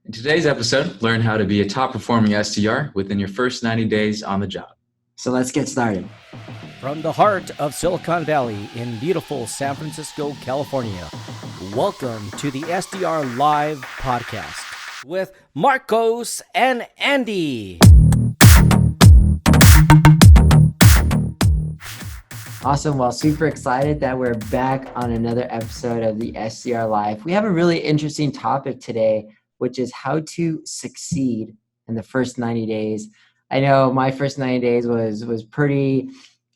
In today's episode, learn how to be a top performing SDR within your first 90 days on the job. So let's get started. From the heart of Silicon Valley in beautiful San Francisco, California, welcome to the SDR Live podcast with Marcos and Andy. Awesome. Well, super excited that we're back on another episode of the SDR Live. We have a really interesting topic today, which is how to succeed in the first 90 days. I know my first 90 days was pretty,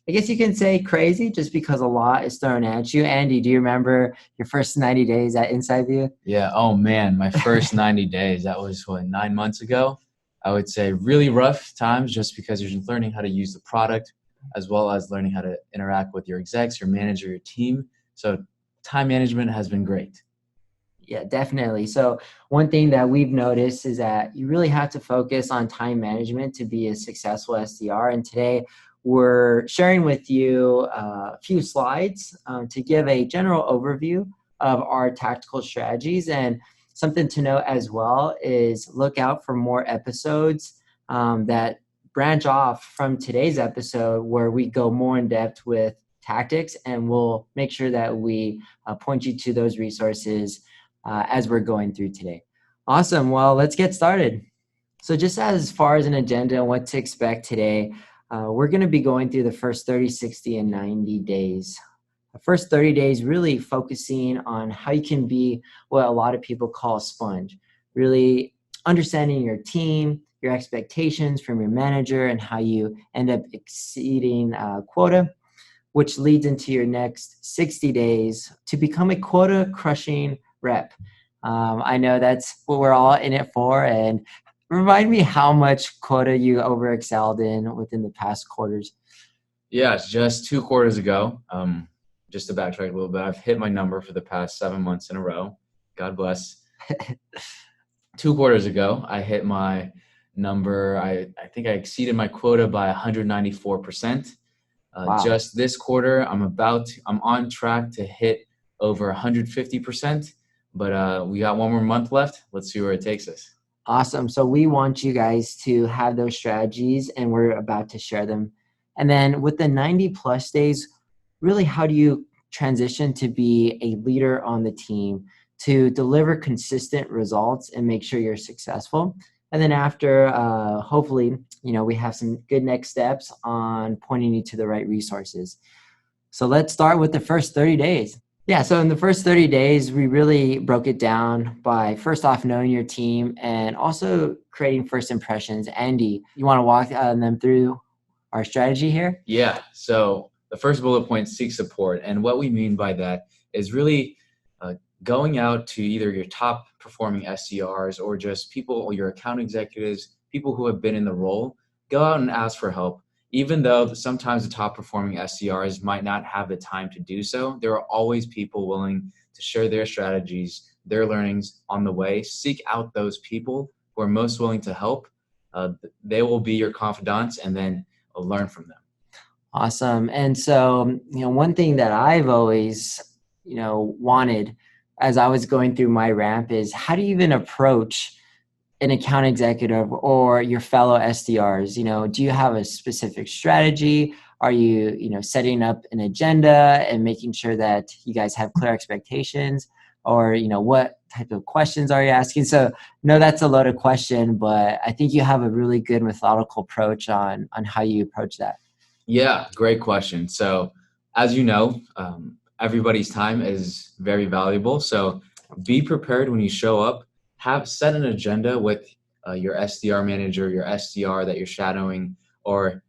I guess you can say crazy, just because a lot is thrown at you. Andy, do you remember your first 90 days at Inside View? Yeah. Oh man, my first 90 days, that was 9 months ago. I would say really rough times just because you're learning how to use the product as well as learning how to interact with your execs, your manager, your team. So time management has been great. Yeah, definitely. So one thing that we've noticed is that you really have to focus on time management to be a successful SDR. And today we're sharing with you a few slides to give a general overview of our tactical strategies. And something to note as well is look out for more episodes that branch off from today's episode where we go more in depth with tactics, and we'll make sure that we point you to those resources as we're going through today. Awesome. Well, let's get started. So just as far as an agenda and what to expect today, we're going to be going through the first 30, 60, and 90 days. The first 30 days really focusing on how you can be what a lot of people call a sponge, really understanding your team, your expectations from your manager, and how you end up exceeding quota, which leads into your next 60 days to become a quota crushing rep. I know that's what we're all in it for. And remind me how much quota you over-excelled in within the past quarters. Yeah, just 2 quarters ago, just to backtrack a little bit, I've hit my number for the past 7 months in a row. God bless. 2 quarters ago, I hit my number. I think I exceeded my quota by 194%. Wow. Just this quarter, I'm on track to hit over 150%. But we got 1 more month left. Let's see where it takes us. Awesome. So we want you guys to have those strategies, and we're about to share them. And then with the 90 plus days, really, how do you transition to be a leader on the team to deliver consistent results and make sure you're successful? And then after, hopefully, we have some good next steps on pointing you to the right resources. So let's start with the first 30 days. Yeah, so in the first 30 days, we really broke it down by first off knowing your team and also creating first impressions. Andy, you want to walk them through our strategy here? Yeah, so the first bullet point, seek support. And what we mean by that is really going out to either your top performing SDRs or just people, or your account executives, people who have been in the role. Go out and ask for help. Even though sometimes the top performing SDRs might not have the time to do so, there are always people willing to share their strategies, their learnings on the way. Seek out those people who are most willing to help. They will be your confidants, and then learn from them. Awesome. And so, one thing that I've always, wanted as I was going through my ramp is how do you even approach an account executive or your fellow SDRs? Do you have a specific strategy? Are you, setting up an agenda and making sure that you guys have clear expectations? Or, what type of questions are you asking? So, no, that's a loaded question, but I think you have a really good methodical approach on how you approach that. Yeah, great question. So, as you know, everybody's time is very valuable. So be prepared when you show up. Set an agenda with your SDR manager, your SDR that you're shadowing, or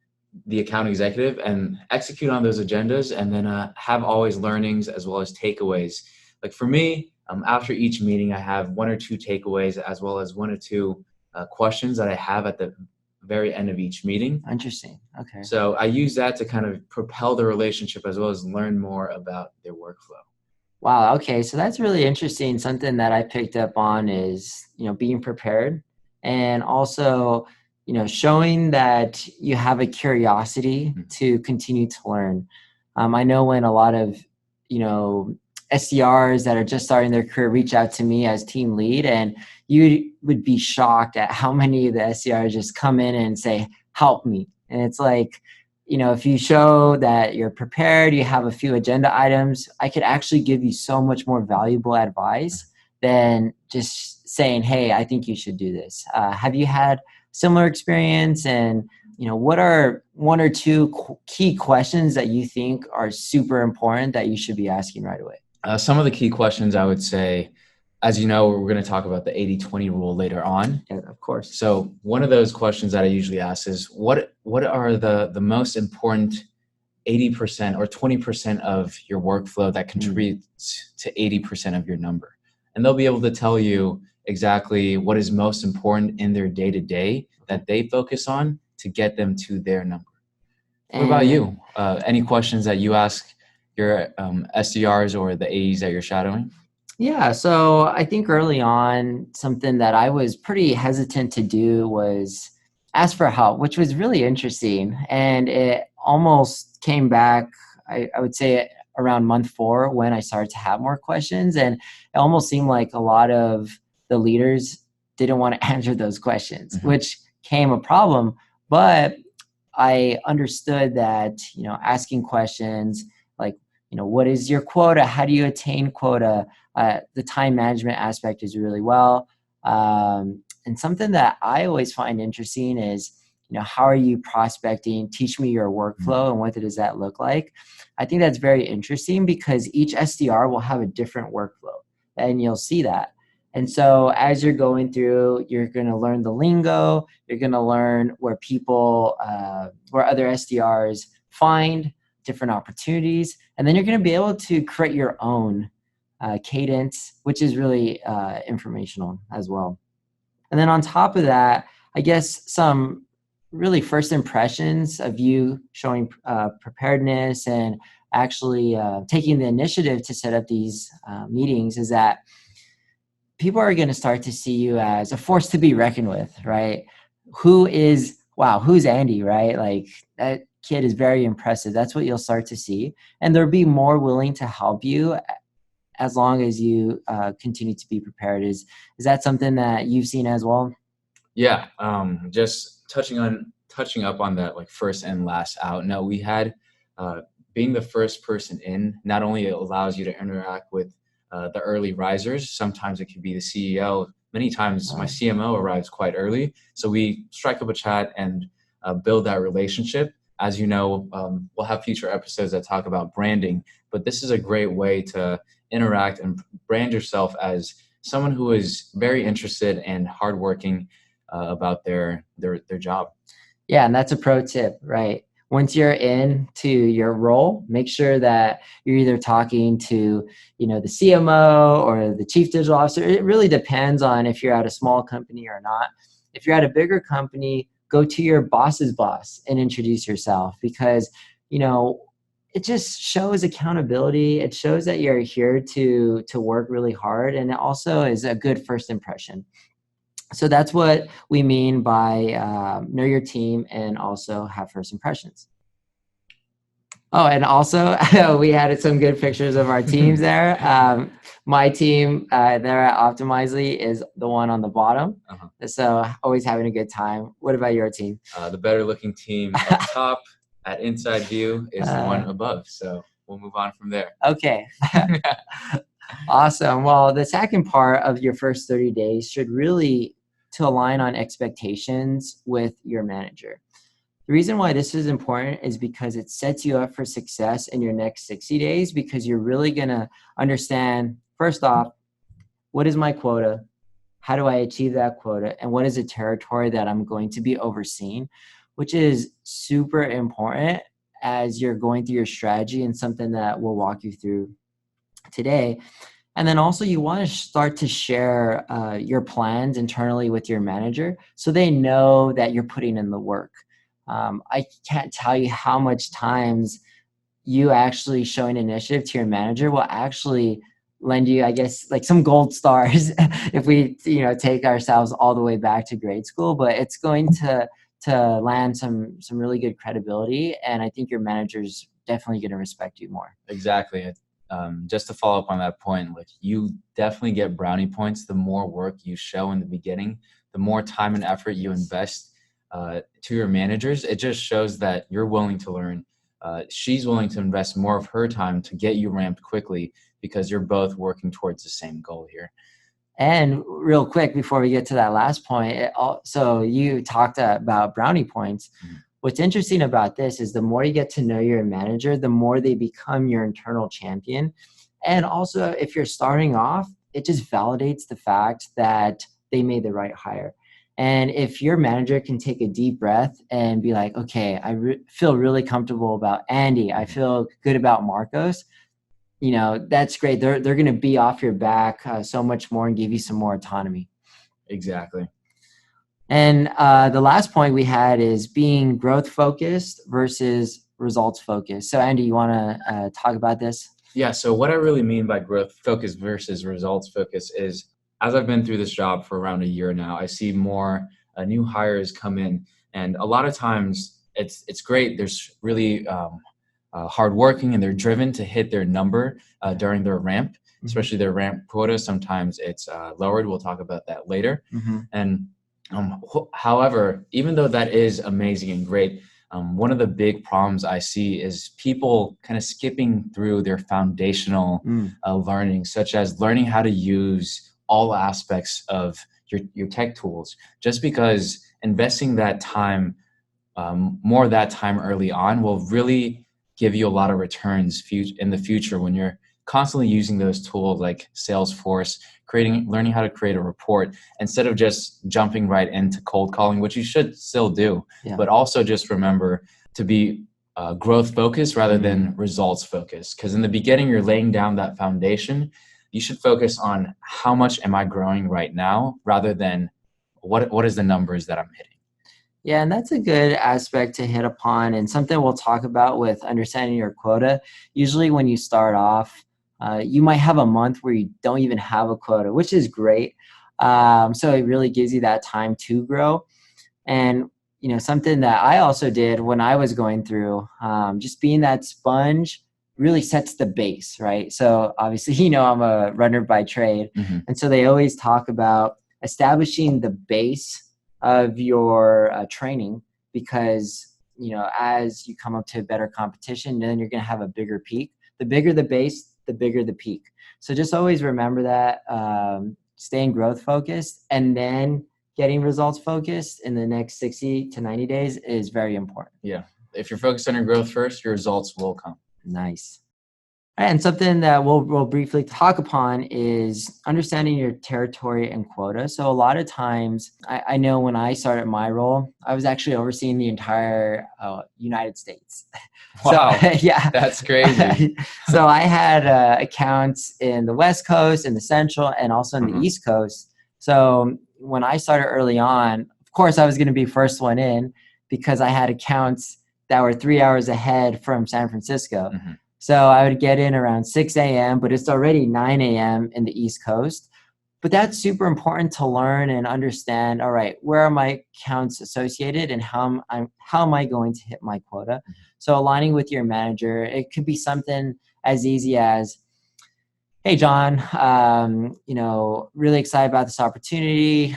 the account executive, and execute on those agendas. And then have always learnings as well as takeaways. Like for me, after each meeting, I have 1 or 2 takeaways as well as 1 or 2 questions that I have at the very end of each meeting. Interesting. Okay. So I use that to kind of propel the relationship as well as learn more about their workflow. Wow. Okay. So that's really interesting. Something that I picked up on is, being prepared, and also, showing that you have a curiosity to continue to learn. I know when a lot of, SDRs that are just starting their career reach out to me as team lead, and you would be shocked at how many of the SDRs just come in and say, help me. And it's like, if you show that you're prepared, you have a few agenda items, I could actually give you so much more valuable advice than just saying, hey, I think you should do this. Have you had similar experience? And what are one or two key questions that you think are super important that you should be asking right away? Some of the key questions I would say, as you know, we're going to talk about the 80-20 rule later on. Yeah, of course. So one of those questions that I usually ask is, what are the most important 80% or 20% of your workflow that contributes to 80% of your number? And they'll be able to tell you exactly what is most important in their day-to-day that they focus on to get them to their number. What about you? Any questions that you ask your SDRs or the AEs that you're shadowing? Yeah, so I think early on, something that I was pretty hesitant to do was ask for help, which was really interesting. And it almost came back, I would say, around month 4 when I started to have more questions. And it almost seemed like a lot of the leaders didn't want to answer those questions, which became a problem. But I understood that, asking questions like, what is your quota? How do you attain quota? The time management aspect is really well. And something that I always find interesting is, how are you prospecting? Teach me your workflow and what does that look like? I think that's very interesting because each SDR will have a different workflow and you'll see that. And so as you're going through, you're going to learn the lingo, you're going to learn where where other SDRs find different opportunities, and then you're going to be able to create your own cadence, which is really informational as well. And then on top of that, I guess some really first impressions of you showing preparedness and actually taking the initiative to set up these meetings is that people are going to start to see you as a force to be reckoned with, right? Who's Andy, right? Like that kid is very impressive. That's what you'll start to see. And they'll be more willing to help you as long as you continue to be prepared. Is that something that you've seen as well? Yeah. Just touching up on that, like first and last out. No, we had being the first person in, not only it allows you to interact with the early risers. Sometimes it could be the CEO. Many times my CMO arrives quite early. So we strike up a chat and build that relationship. As you know, we'll have future episodes that talk about branding, but this is a great way to interact and brand yourself as someone who is very interested and hardworking about their job. Yeah, and that's a pro tip, right? Once you're into your role, make sure that you're either talking to, the CMO or the chief digital officer. It really depends on if you're at a small company or not. If you're at a bigger company, go to your boss's boss and introduce yourself because, it just shows accountability. It shows that you're here to work really hard, and it also is a good first impression. So that's what we mean by know your team and also have first impressions. Oh, and also we added some good pictures of our teams there. My team there at Optimizely is the one on the bottom. So always having a good time. What about your team? The better looking team up top at Inside View is the one above. So we'll move on from there. Okay. Awesome. Well, the second part of your first 30 days should really to align on expectations with your manager. The reason why this is important is because it sets you up for success in your next 60 days because you're really going to understand, first off, what is my quota? How do I achieve that quota? And what is the territory that I'm going to be overseeing, which is super important as you're going through your strategy and something that we'll walk you through today. And then also you want to start to share your plans internally with your manager so they know that you're putting in the work. I can't tell you how much times you actually showing initiative to your manager will actually lend you, I guess, like some gold stars if we, take ourselves all the way back to grade school, but it's going to land some really good credibility. And I think your manager's definitely going to respect you more. Exactly. just to follow up on that point, like you definitely get brownie points the more work you show in the beginning, the more time and effort you invest to your managers. It just shows that you're willing to learn. She's willing to invest more of her time to get you ramped quickly because you're both working towards the same goal here. And real quick, before we get to that last point, so you talked about brownie points. Mm-hmm. What's interesting about this is the more you get to know your manager, the more they become your internal champion. And also, if you're starting off, it just validates the fact that they made the right hire. And if your manager can take a deep breath and be like, okay, I feel really comfortable about Andy, I feel good about Marcos, that's great. They're going to be off your back so much more and give you some more autonomy. Exactly. And the last point we had is being growth focused versus results focused. So Andy, you want to talk about this? Yeah. So what I really mean by growth focus versus results focus is, as I've been through this job for around a year now, I see more new hires come in, and a lot of times it's great. There's really hardworking, and they're driven to hit their number during their ramp, especially their ramp quota. Sometimes it's lowered. We'll talk about that later. Mm-hmm. And however, even though that is amazing and great, one of the big problems I see is people kind of skipping through their foundational learning, such as learning how to use all aspects of your tech tools. Just because investing that time, more of that time early on, will really give you a lot of returns in the future when you're constantly using those tools like Salesforce, learning how to create a report instead of just jumping right into cold calling, which you should still do, but also just remember to be growth focused rather than results focused. Because in the beginning, you're laying down that foundation. You should focus on how much am I growing right now rather than what is the numbers that I'm hitting. Yeah, and that's a good aspect to hit upon, and something we'll talk about with understanding your quota. Usually when you start off, you might have a month where you don't even have a quota, which is great. So it really gives you that time to grow. And something that I also did when I was going through, just being that sponge really sets the base, right? So obviously, I'm a runner by trade. Mm-hmm. And so they always talk about establishing the base of your training, because, as you come up to a better competition, then you're going to have a bigger peak. The bigger the base, the bigger the peak. So just always remember that, staying growth focused and then getting results focused in the next 60 to 90 days is very important. Yeah. If you're focused on your growth first, your results will come. Nice. And something that we'll briefly talk upon is understanding your territory and quota. So a lot of times, I know when I started my role, I was actually overseeing the entire United States. Wow, so, yeah, that's crazy. So I had accounts in the West Coast, in the Central, and also in the East Coast. So when I started early on, of course, I was going to be first one in because I had accounts that were 3 hours ahead from San Francisco. Mm-hmm. So I would get in around 6 a.m., but it's already 9 a.m. in the East Coast. But that's super important to learn and understand, all right, where are my accounts associated and how am I going to hit my quota? Mm-hmm. So aligning with your manager, it could be something as easy as, hey, John, really excited about this opportunity.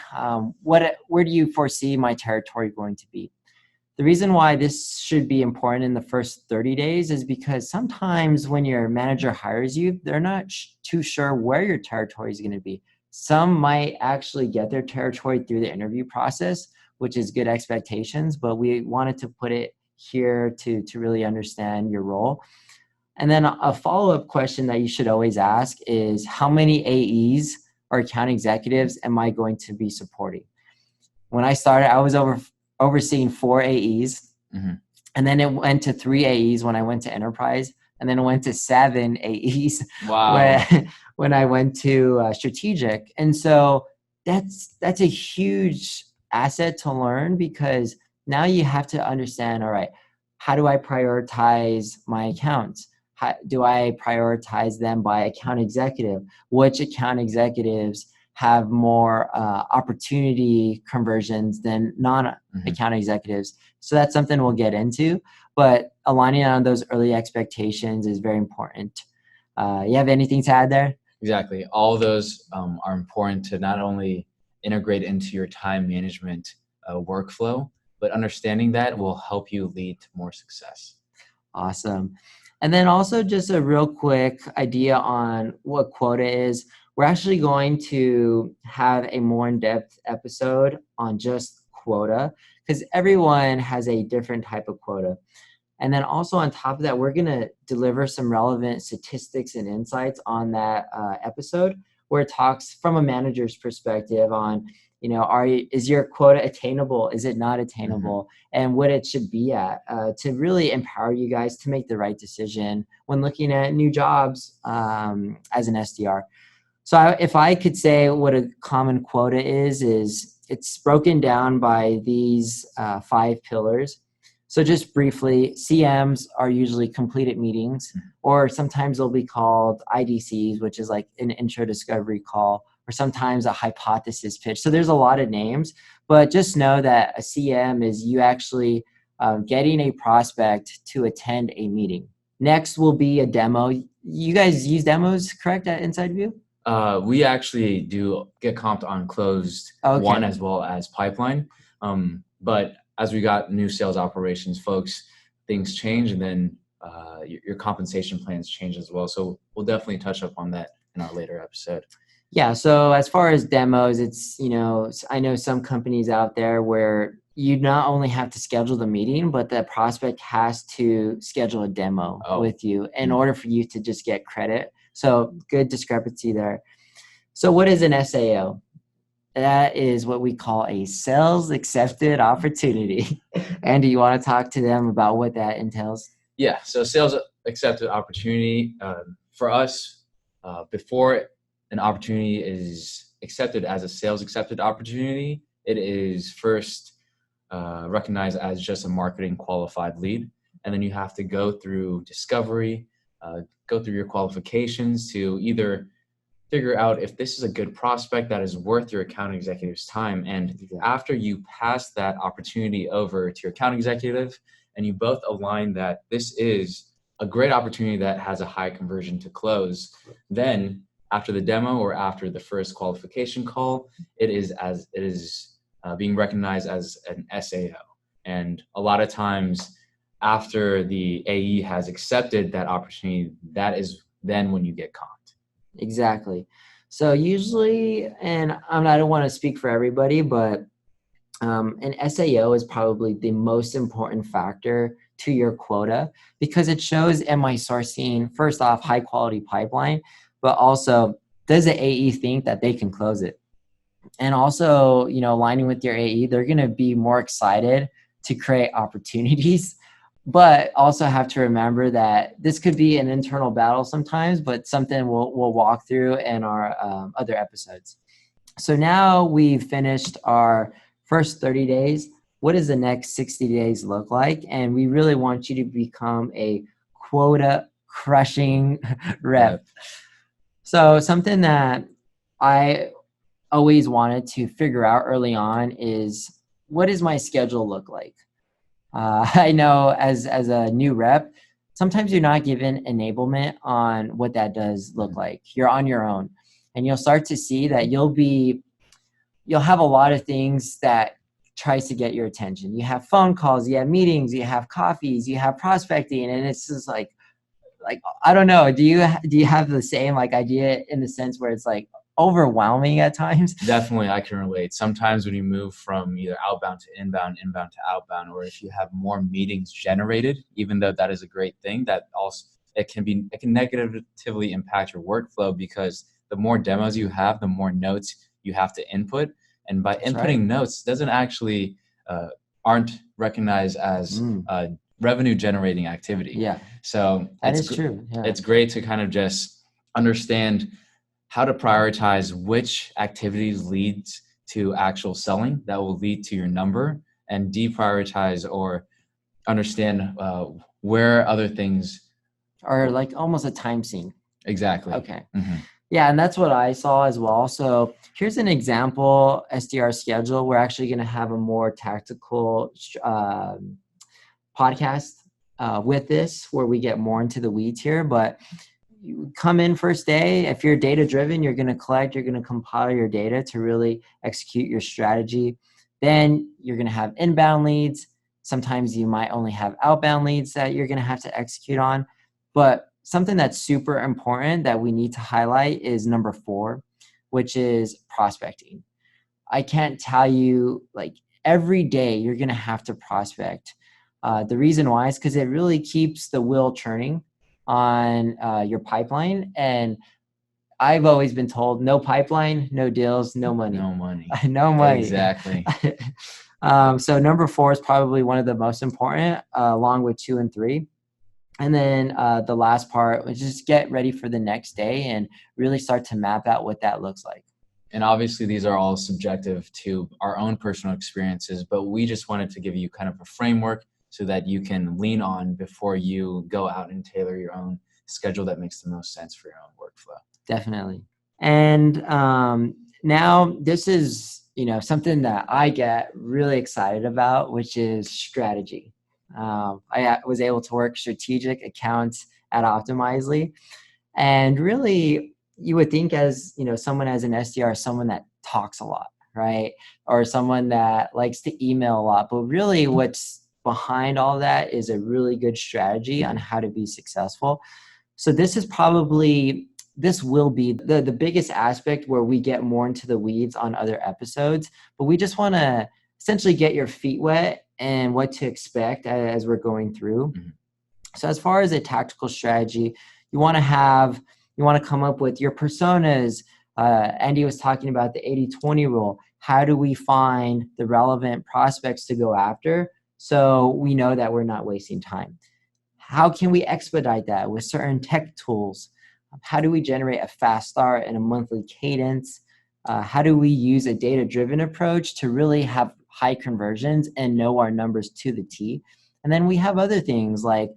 Where do you foresee my territory going to be? The reason why this should be important in the first 30 days is because sometimes when your manager hires you, they're not too sure where your territory is going to be. Some might actually get their territory through the interview process, which is good expectations, but we wanted to put it here to really understand your role. And then a follow-up question that you should always ask is, how many AEs or account executives am I going to be supporting? When I started, I was overseeing 4 AEs, and then it went to 3 AEs when I went to enterprise, and then it went to 7 AEs when I went to strategic. And so that's a huge asset to learn, because now you have to understand, all right, how do I prioritize my accounts? How do I prioritize them by account executive? Which account executives have more opportunity conversions than non-account executives? So that's something we'll get into, but aligning on those early expectations is very important. You have anything to add there? Exactly. All of those are important to not only integrate into your time management workflow, but understanding that will help you lead to more success. Awesome. And then also just a real quick idea on what quota is. We're actually going to have a more in-depth episode on just quota because everyone has a different type of quota. And then also on top of that, we're going to deliver some relevant statistics and insights on that episode where it talks from a manager's perspective on, is your quota attainable? Is it not attainable? And what it should be at to really empower you guys to make the right decision when looking at new jobs as an SDR. So if I could say what a common quota is it's broken down by these 5 pillars. So just briefly, CMs are usually completed meetings, or sometimes they'll be called IDCs, which is like an intro discovery call, or sometimes a hypothesis pitch. So there's a lot of names, but just know that a CM is you actually getting a prospect to attend a meeting. Next will be a demo. You guys use demos, correct, at Inside View? We actually do get comped on closed one as well as pipeline. But as we got new sales operations folks, things change, and then your compensation plans change as well. So we'll definitely touch up on that in our later episode. Yeah. So as far as demos, it's, I know some companies out there where you not only have to schedule the meeting, but the prospect has to schedule a demo with you in order for you to just get credit. So good discrepancy there. So what is an SAO? That is what we call a sales accepted opportunity. Andy, you want to talk to them about what that entails? Yeah. So sales accepted opportunity for us, before an opportunity is accepted as a sales accepted opportunity, it is first recognized as just a marketing qualified lead. And then you have to go through discovery, go through your qualifications to either figure out if this is a good prospect that is worth your account executive's time. And after you pass that opportunity over to your account executive and you both align that this is a great opportunity that has a high conversion to close, then after the demo or after the first qualification call, it is being recognized as an SAO. And a lot of times after the AE has accepted that opportunity, that is then when you get comped. Exactly. So usually, and I don't want to speak for everybody, but an SAO is probably the most important factor to your quota because it shows, am I sourcing, first off, high quality pipeline, but also does the AE think that they can close it? And also, aligning with your AE, they're going to be more excited to create opportunities. But also have to remember that this could be an internal battle sometimes, but something we'll walk through in our other episodes. So now we've finished our first 30 days. What does the next 60 days look like? And we really want you to become a quota crushing rep. So something that I always wanted to figure out early on is, what does my schedule look like? I know as a new rep, sometimes you're not given enablement on what that does look like. You're on your own, and you'll start to see that you'll have a lot of things that tries to get your attention. You have phone calls, you have meetings, you have coffees, you have prospecting, and it's just like I don't know. Do you have the same idea in the sense where it's overwhelming at times? Definitely, I can relate. Sometimes when you move from either outbound to inbound, inbound to outbound, or if you have more meetings generated, even though that is a great thing, that also it can negatively impact your workflow because the more demos you have, the more notes you have to input, and by inputting notes doesn't actually aren't recognized as revenue generating activity. Yeah. So that is true. Yeah. It's great to kind of just understand how to prioritize which activities leads to actual selling that will lead to your number, and deprioritize or understand where other things are almost a time sink. Exactly. Okay. Yeah, and that's what I saw as well. So here's an example SDR schedule. We're actually going to have a more tactical podcast with this where we get more into the weeds here. But you come in first day. If you're data driven, you're going to collect, you're going to compile your data to really execute your strategy. Then you're going to have inbound leads. Sometimes you might only have outbound leads that you're going to have to execute on. But something that's super important that we need to highlight is number 4, which is prospecting. I can't tell you, like, every day you're going to have to prospect. The reason why is because it really keeps the wheel churning on your pipeline. And I've always been told, no pipeline, no deals, no money. No money. No money. Exactly. So number 4 is probably one of the most important, along with 2 and 3. And then the last part was just get ready for the next day and really start to map out what that looks like. And obviously these are all subjective to our own personal experiences, but we just wanted to give you kind of a framework so that you can lean on before you go out and tailor your own schedule that makes the most sense for your own workflow. Definitely. And now this is, something that I get really excited about, which is strategy. I was able to work strategic accounts at Optimizely, and really you would think as, someone as an SDR, someone that talks a lot, right? Or someone that likes to email a lot, but really what's behind all that is a really good strategy on how to be successful. So this will be the biggest aspect where we get more into the weeds on other episodes, but we just want to essentially get your feet wet and what to expect as we're going through. Mm-hmm. So as far as a tactical strategy, you want to come up with your personas. Andy was talking about the 80-20 rule. How do we find the relevant prospects to go after so we know that we're not wasting time? How can we expedite that with certain tech tools? How do we generate a fast start and a monthly cadence? How do we use a data-driven approach to really have high conversions and know our numbers to the T? And then we have other things like,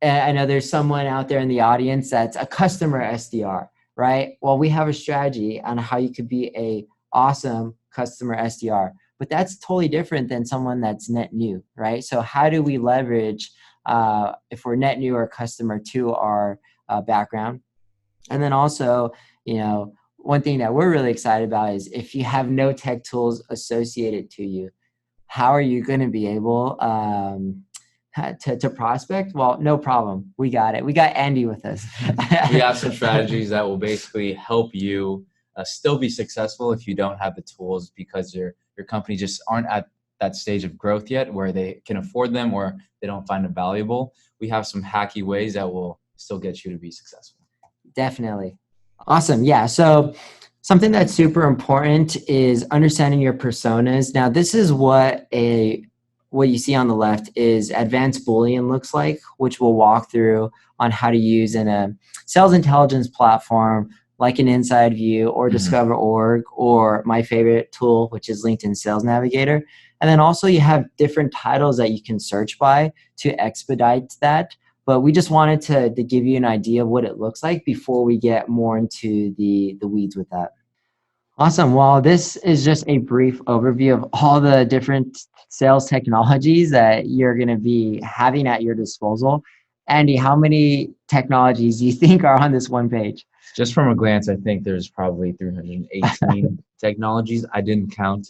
I know there's someone out there in the audience that's a customer SDR, right? Well, we have a strategy on how you could be a awesome customer SDR, but that's totally different than someone that's net new, right? So how do we leverage, if we're net new or customer, to our background? And then also, one thing that we're really excited about is if you have no tech tools associated to you, how are you going to be able to prospect? Well, no problem. We got it. We got Andy with us. We have some strategies that will basically help you still be successful if you don't have the tools because your company just aren't at that stage of growth yet where they can afford them or they don't find it valuable. We have some hacky ways that will still get you to be successful. Definitely. Awesome. Yeah. So something that's super important is understanding your personas. Now, this is what you see on the left is advanced Boolean looks like, which we'll walk through on how to use in a sales intelligence platform like an Inside View or Discover.org, or my favorite tool, which is LinkedIn Sales Navigator. And then also you have different titles that you can search by to expedite that. But we just wanted to give you an idea of what it looks like before we get more into the weeds with that. Awesome. Well, this is just a brief overview of all the different sales technologies that you're going to be having at your disposal. Andy, how many technologies do you think are on this one page? Just from a glance, I think there's probably 318 technologies. I didn't count,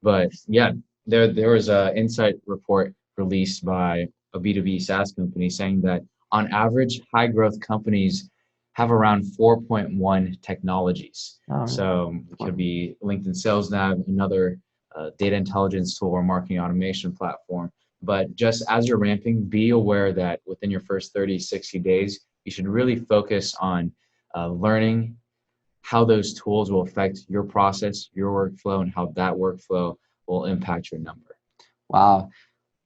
but yeah, there was an insight report released by a B2B SaaS company saying that on average, high growth companies have around 4.1 technologies. So it could be LinkedIn Sales Nav, another data intelligence tool or marketing automation platform. But just as you're ramping, be aware that within your first 30, 60 days, you should really focus on learning how those tools will affect your process, your workflow, and how that workflow will impact your number. Wow.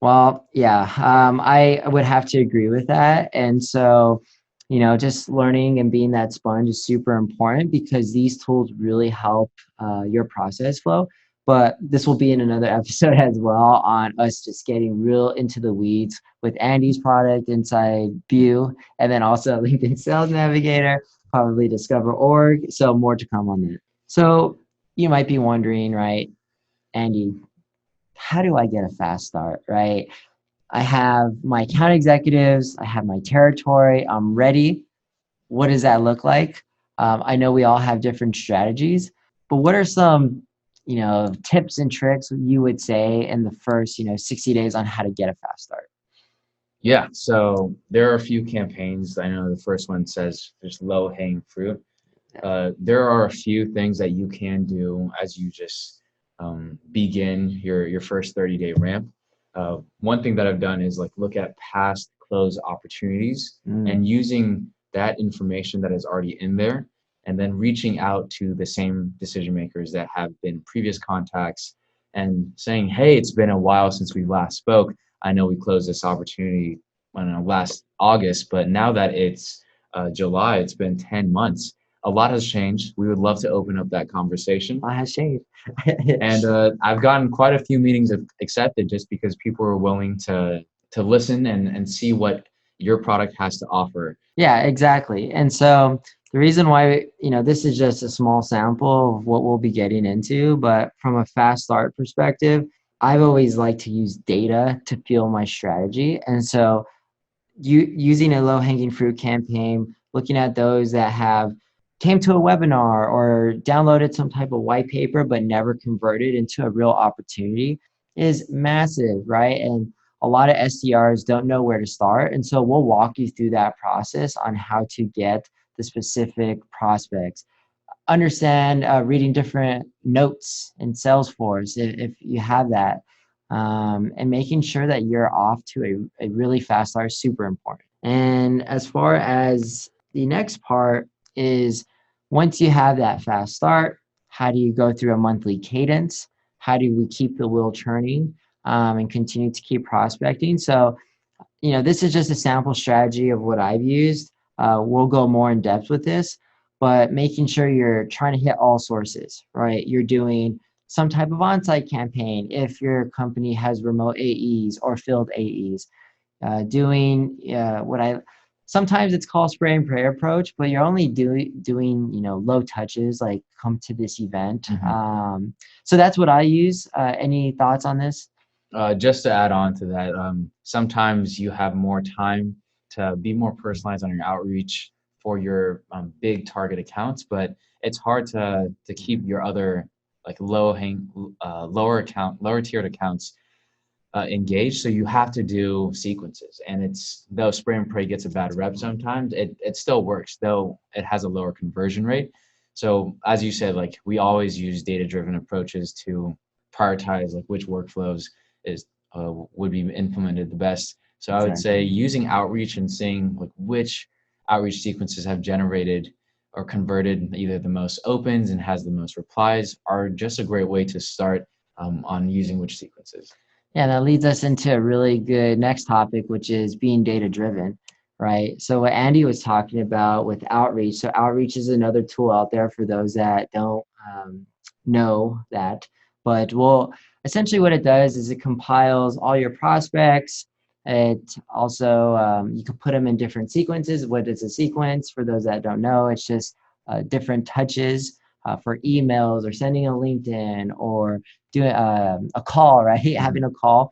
Well, yeah, I would have to agree with that. And so, just learning and being that sponge is super important because these tools really help your process flow. But this will be in another episode as well on us just getting real into the weeds with Andy's product, Inside View, and then also LinkedIn Sales Navigator, probably Discover.org. So more to come on that. So you might be wondering, right, Andy, how do I get a fast start, right? I have my account executives, I have my territory, I'm ready. what does that look like? I know we all have different strategies, but what are some, tips and tricks you would say in the first, 60 days on how to get a fast start? Yeah, so there are a few campaigns. I know the first one says just low hanging fruit. There are a few things that you can do as you just begin your first 30-day ramp. One thing that I've done is like look at past close opportunities and using that information that is already in there, and then reaching out to the same decision makers that have been previous contacts and saying, hey, it's been a while since we last spoke. I know we closed this opportunity, I don't know, last August, but now that it's July, it's been 10 months. A lot has changed. We would love to open up that conversation. A lot has changed. And I've gotten quite a few meetings accepted just because people are willing to listen and see what your product has to offer. Yeah, exactly. And so the reason why, this is just a small sample of what we'll be getting into, but from a fast start perspective, I've always liked to use data to fuel my strategy. And so using a low hanging fruit campaign, looking at those that have came to a webinar or downloaded some type of white paper but never converted into a real opportunity is massive, right? And a lot of SDRs don't know where to start. And so we'll walk you through that process on how to get the specific prospects. Understand reading different notes in Salesforce if you have that. And making sure that you're off to a really fast start is super important. And as far as the next part is, once you have that fast start, how do you go through a monthly cadence? How do we keep the wheel churning and continue to keep prospecting? So, this is just a sample strategy of what I've used. We'll go more in depth with this, but making sure you're trying to hit all sources, right? You're doing some type of on-site campaign if your company has remote AEs or field AEs. Doing sometimes it's called spray and pray approach, but you're only doing low touches like come to this event. So that's what I use. Any thoughts on this? Just to add on to that, sometimes you have more time to be more personalized on your outreach for your big target accounts, but it's hard to keep your other like lower tiered accounts engaged. So you have to do sequences, and though spray and pray gets a bad rep sometimes, it still works, though it has a lower conversion rate. So as you said, like we always use data-driven approaches to prioritize like which workflows would be implemented the best. So I would say using outreach and seeing like which outreach sequences have generated or converted either the most opens and has the most replies are just a great way to start on using which sequences. Yeah, that leads us into a really good next topic, which is being data driven, right? So what Andy was talking about with outreach. So outreach is another tool out there for those that don't know that. But essentially what it does is it compiles all your prospects. It also, you can put them in different sequences. What is a sequence? For those that don't know, it's just different touches for emails or sending a LinkedIn or doing a call, right? Having a call.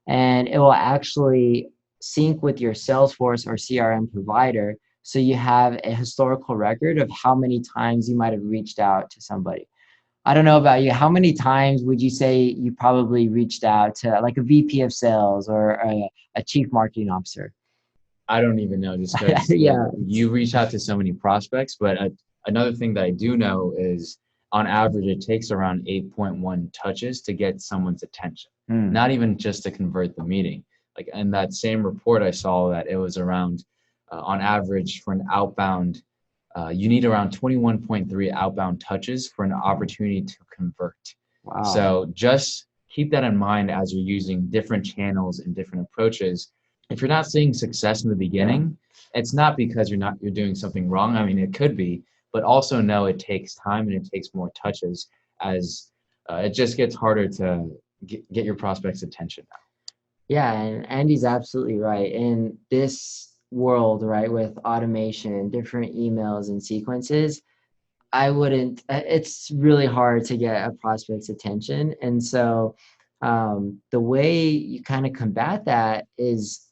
And it will actually sync with your Salesforce or CRM provider. So you have a historical record of how many times you might have reached out to somebody. I don't know about you. How many times would you say you probably reached out to like a VP of sales or a chief marketing officer? I don't even know, just because you reach out to so many prospects. But another thing that I do know is on average, it takes around 8.1 touches to get someone's attention, not even just to convert the meeting. Like in that same report, I saw that it was around, on average for an outbound, you need around 21.3 outbound touches for an opportunity to convert. Wow. So just keep that in mind as you're using different channels and different approaches. If you're not seeing success in the beginning, it's not because you're doing something wrong. I mean, it could be, but also know it takes time and it takes more touches as it just gets harder to get your prospects' attention now. Yeah, and Andy's absolutely right. In this world, right, with automation and different emails and sequences, it's really hard to get a prospect's attention. And so the way you kind of combat that is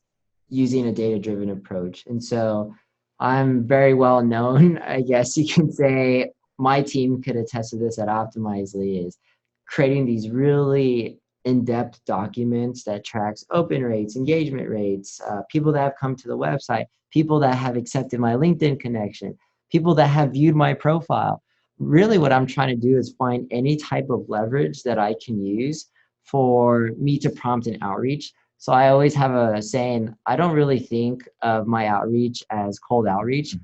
using a data-driven approach. And so I'm very well known, I guess you can say. My team could attest to this at Optimizely, is creating these really in-depth documents that tracks open rates, engagement rates, people that have come to the website, people that have accepted my LinkedIn connection, people that have viewed my profile. Really what I'm trying to do is find any type of leverage that I can use for me to prompt an outreach. So I always have a saying, I don't really think of my outreach as cold outreach.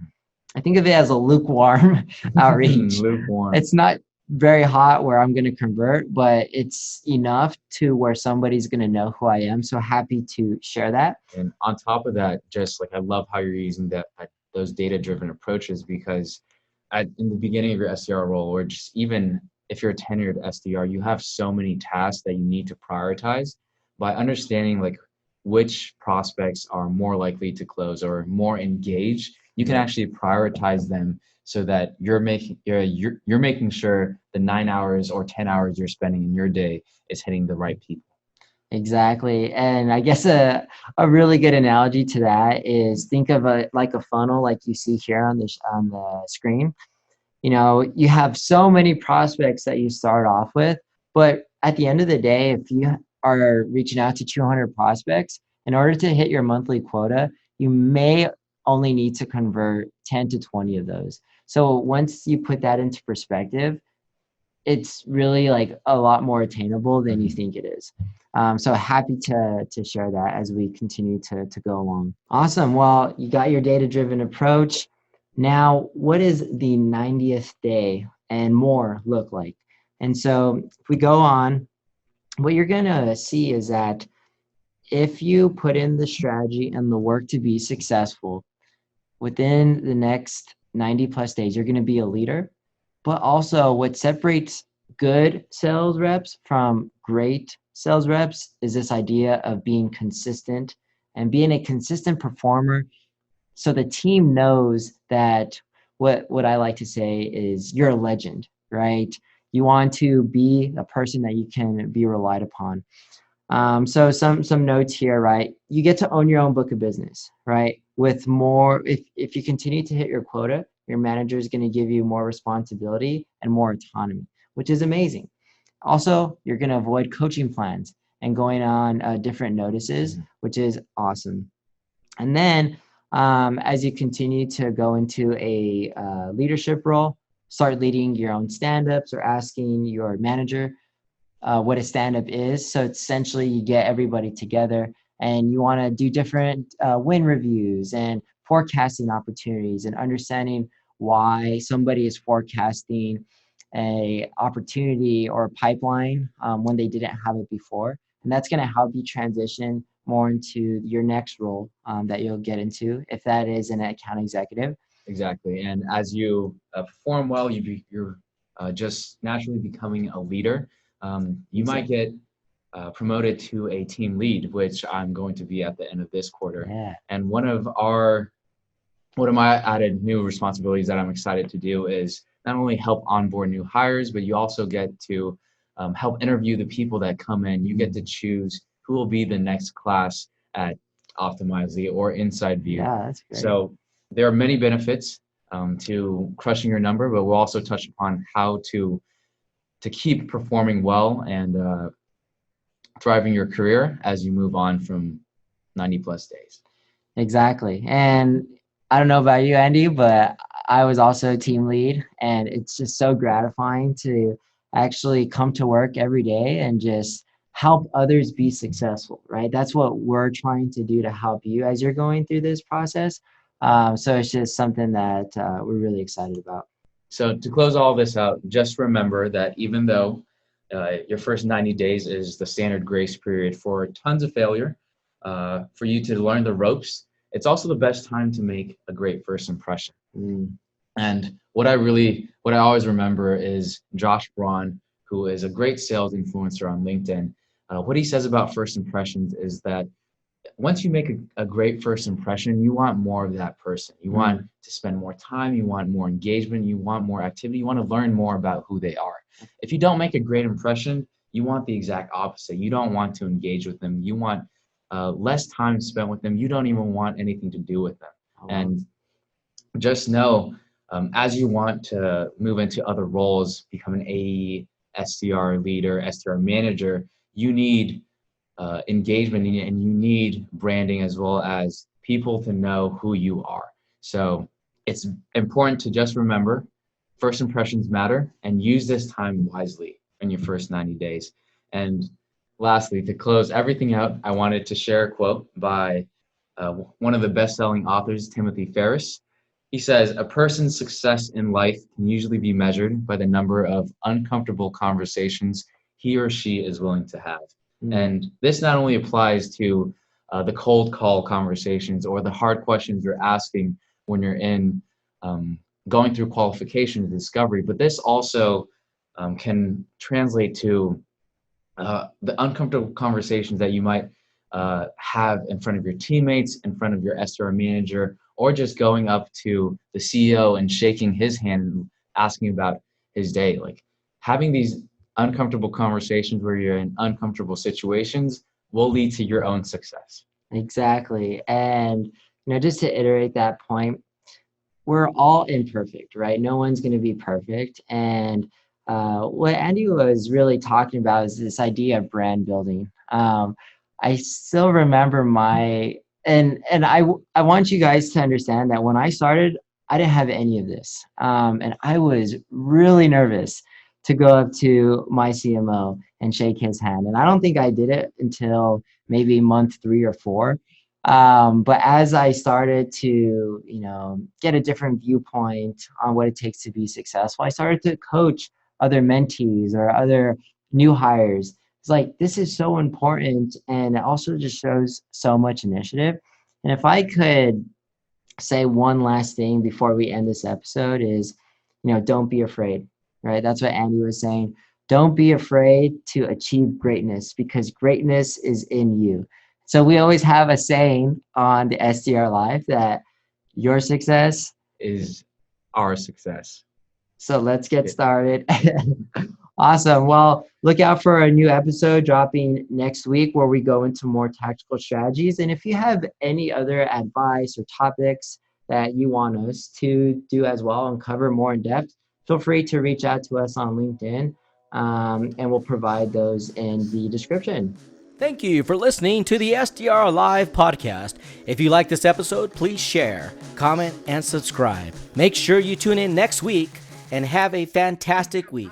I think of it as a lukewarm outreach. Lukewarm. It's not very hot where I'm going to convert, but it's enough to where somebody's going to know who I am. So happy to share that. And on top of that, just like I love how you're using those data-driven approaches, because in the beginning of your SDR role, or just even if you're a tenured SDR, you have so many tasks that you need to prioritize. By understanding like which prospects are more likely to close or more engaged, you can actually prioritize them so that you're making sure the 9 hours or 10 hours you're spending in your day is hitting the right people. Exactly. And I guess a really good analogy to that is think of like a funnel like you see here on the screen. You know, you have so many prospects that you start off with, but at the end of the day, if you are reaching out to 200 prospects, in order to hit your monthly quota, you may only need to convert 10 to 20 of those. So once you put that into perspective, it's really like a lot more attainable than you think it is. So happy to share that as we continue to go along. Awesome. Well, you got your data-driven approach. Now, what does the 90th day and more look like? And so if we go on, what you're going to see is that if you put in the strategy and the work to be successful within the next 90 plus days, you're going to be a leader. But also what separates good sales reps from great sales reps is this idea of being consistent and being a consistent performer. So the team knows that what I like to say is you're a legend, right? You want to be a person that you can be relied upon. So some notes here, right? You get to own your own book of business, right? With more, if you continue to hit your quota, your manager is going to give you more responsibility and more autonomy, which is amazing. Also, you're going to avoid coaching plans and going on different notices, which is awesome. And then as you continue to go into a leadership role, start leading your own stand-ups or asking your manager what a stand-up is. So essentially you get everybody together and you want to do different win reviews and forecasting opportunities and understanding why somebody is forecasting a opportunity or a pipeline when they didn't have it before. And that's going to help you transition more into your next role that you'll get into, if that is an account executive. Exactly. And as you perform well, you're just naturally becoming a leader. You might get promoted to a team lead, which I'm going to be at the end of this quarter. Yeah. And one of my added new responsibilities that I'm excited to do is not only help onboard new hires, but you also get to help interview the people that come in. You get to choose who will be the next class at Optimizely or Inside View. Yeah, that's great. So there are many benefits to crushing your number, but we'll also touch upon how to keep performing well and thriving your career as you move on from 90 plus days. Exactly. And I don't know about you, Andy, but I was also a team lead, and it's just so gratifying to actually come to work every day and just help others be successful, right? That's what we're trying to do to help you as you're going through this process. So it's just something that we're really excited about. So to close all this out, just remember that even though your first 90 days is the standard grace period for tons of failure, for you to learn the ropes, it's also the best time to make a great first impression. And what I always remember is Josh Braun, who is a great sales influencer on LinkedIn. What he says about first impressions is that once you make a great first impression, you want more of that person. You want to spend more time, you want more engagement, you want more activity, you want to learn more about who they are. If you don't make a great impression, you want the exact opposite. You don't want to engage with them. You want less time spent with them. You don't even want anything to do with them. And just know as you want to move into other roles, become an AE, SDR leader, SDR manager, you need engagement and you need branding as well as people to know who you are. So it's important to just remember first impressions matter and use this time wisely in your first 90 days. And lastly, to close everything out, I wanted to share a quote by one of the best-selling authors, Timothy Ferriss. He says, "A person's success in life can usually be measured by the number of uncomfortable conversations he or she is willing to have." And this not only applies to the cold call conversations or the hard questions you're asking when you're in going through qualification and discovery, but this also can translate to the uncomfortable conversations that you might have in front of your teammates, in front of your SDR manager, or just going up to the CEO and shaking his hand and asking about his day. Like having these uncomfortable conversations where you're in uncomfortable situations will lead to your own success. Exactly. And, just to iterate that point, we're all imperfect, right? No one's going to be perfect. And what Andy was really talking about is this idea of brand building. I still remember and I want you guys to understand that when I started, I didn't have any of this. And I was really nervous to go up to my CMO and shake his hand. And I don't think I did it until maybe month 3 or 4. But as I started to, get a different viewpoint on what it takes to be successful, I started to coach other mentees or other new hires. It's like, this is so important. And it also just shows so much initiative. And if I could say one last thing before we end this episode is, don't be afraid, right? That's what Andy was saying. Don't be afraid to achieve greatness because greatness is in you. So we always have a saying on the SDR Live that your success is our success. So let's get started. Awesome. Well, look out for a new episode dropping next week where we go into more tactical strategies. And if you have any other advice or topics that you want us to do as well and cover more in depth, feel free to reach out to us on LinkedIn, and we'll provide those in the description. Thank you for listening to the SDR Live podcast. If you like this episode, please share, comment, and subscribe. Make sure you tune in next week and have a fantastic week.